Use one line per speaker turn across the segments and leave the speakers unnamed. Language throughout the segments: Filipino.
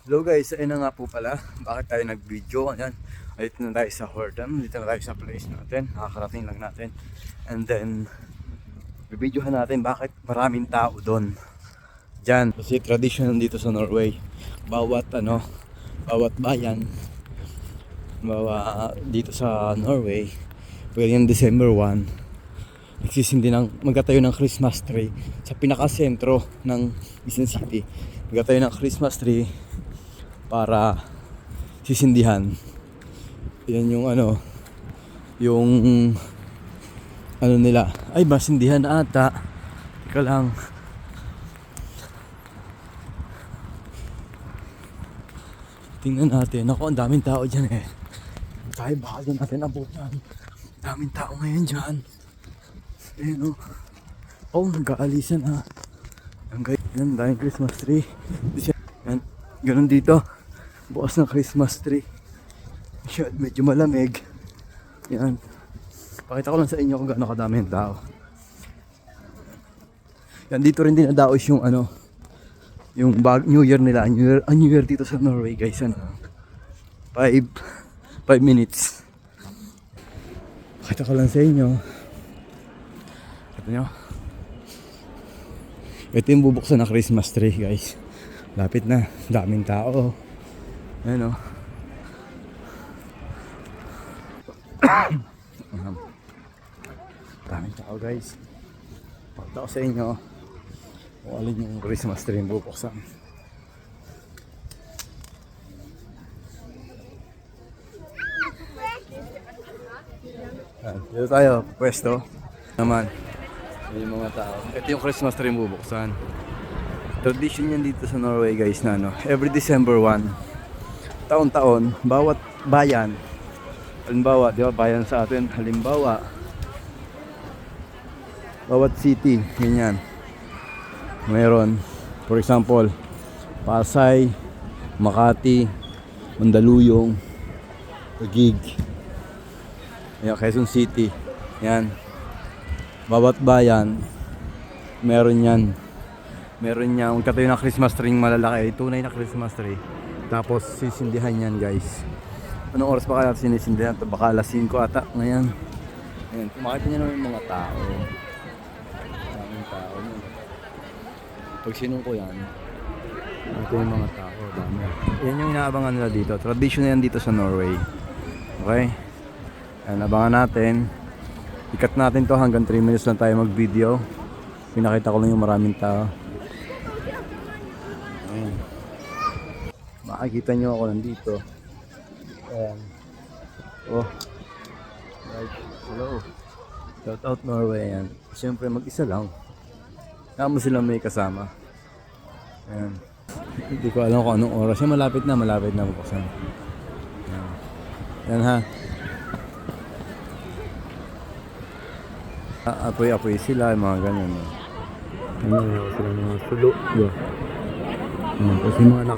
Hello guys, ayun na nga po pala. Bakit tayo nag-video? Ayan, dito na tayo sa Hordam. Dito na tayo sa place natin. Nakakarating lang natin. And then, bibidyohan natin bakit maraming tao doon. Diyan, kasi tradition dito sa Norway. Bawat bayan, dito sa Norway, pag yung December 1, magtatayo ng Christmas tree sa pinakasentro ng Quezon City. Magtatayo ng Christmas tree para sisindihan. Yan yung nila. Ay, masindihan ata. Teka lang. Tingnan natin. Ako, ang daming tao dyan eh. Tayo baka din natin abutan. Daming tao ngayon dyan. Ayan o. Oh, nag-aalisan ha. Yan, daming Christmas tree. Yan, ganun dito. Bukas ng Christmas tree. Medyo malamig. Yan. Pakita ko lang sa inyo kung gaano kadami yung tao. Yan, dito rin dinadaos yung New Year nila. New Year dito sa Norway, guys. 5 minutes. Pakita ko lang sa inyo. Ito nyo. Ito yung bubuksan na Christmas tree, guys. Lapit na. Daming tao. Ayan o. Daming tao, guys. Pakita ko sa inyo kung alin yung Christmas tree yung bubuksan. Dito tayo, pwesto naman. Yung mga tao. Ito yung Christmas tree yung bubuksan. Tradition yan dito sa Norway, guys, na every December 1, taon-taon, bawat bayan, halimbawa, di ba, bayan sa atin, halimbawa, bawat city, ganyan, mayroon, for example, Pasay, Makati, Mandaluyong, Taguig, yan, Quezon City, yan, bawat bayan, meron yan, magtatayo ng Christmas tree malalaki, tunay na Christmas tree. Tapos sisindihan yan, guys. Anong oras pa kaya sinisindihan? Ito baka alas 5 ata ngayon. Ayan, kumakita nyo naman yung mga tao. Daming tao. Pag sinungko yan, ito yung mga tao. Dami. Yan yung inaabangan nila dito. Tradition yan dito sa Norway. Okay? Ayan, abangan natin. Ikat natin to hanggang 3 minutes lang tayo mag video. Pinakita ko lang yung maraming tao. Ayan. Makikita nyo ako nandito. Ayan. Oh. Right. Hello. Shout out Norway. Ayan. Siyempre mag-isa lang. Kaya mo silang may kasama. Ayan. Hindi ko alam kung anong oras. Yan, malapit na buksan. Ayan. Ayan ha. Apoy-apoy sila. Mga ganyan. Ano sila mga sulo. Yeah. Kasi mga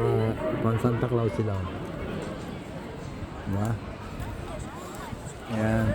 pang Santa Claus sila. Diba? Ayan.